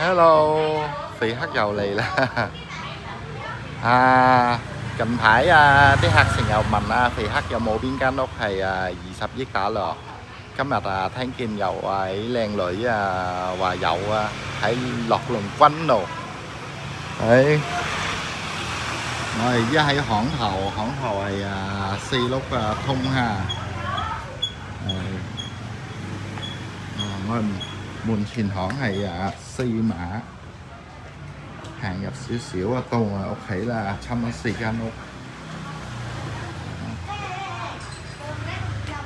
Hello，肥黑又嚟啦！近排啲客成日問肥黑有冇邊間屋係20億打落。今日聽見有位靚女話有喺樂龍軍度。係，我哋而家喺行頭係4碌通哈。我哋門前行係4碼，行入少少到我屋企啦，差唔多4間屋。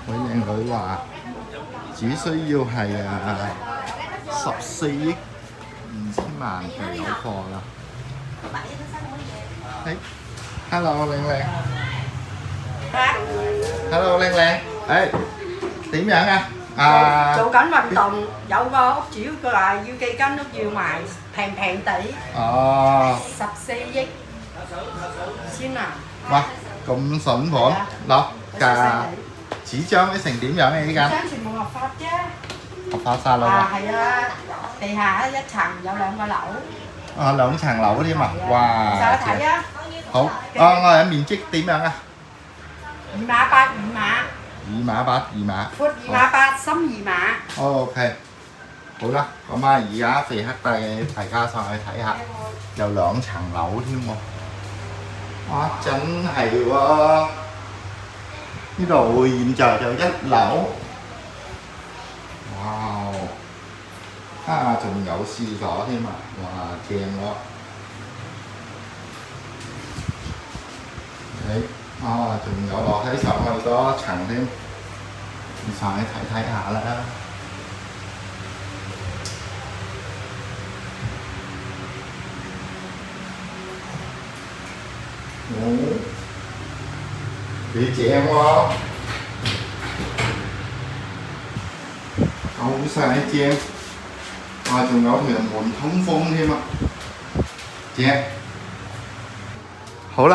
位靚女話只需要係14億2千萬就有貨啦。係，hello 靚靚，hello 靚靚，點樣做緊運動，有個屋主佢話要幾間屋要賣平平地，14億先啊！哇，咁筍盤，攞紙張啲成點樣呢間？張全部合法啫。合法晒咯喎。係啊，地下一層有2個樓。2層樓添啊！哇！上去睇啊！好，我哋面積點樣啊2碼8 2碼。2碼8 2碼。闊2碼8，深2碼。OK，好啦，咁而家肥黑帶大家上去睇下，有2層樓添喎。哇！真係喎，呢度現在就1樓。哇！仲有廁所添啊！哇，正喎。仲有樓梯上去多層添，你上去睇下啦。幾正喎！好晒正，仲有條門通風添啊！正。好啦。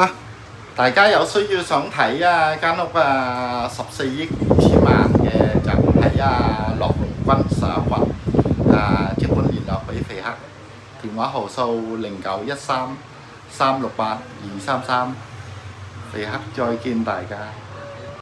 大家有需要想睇間屋14億2千萬嘅，就喺樂龍軍11群即管聯絡俾肥黑，電話號數0913 368 233，肥黑再見大家。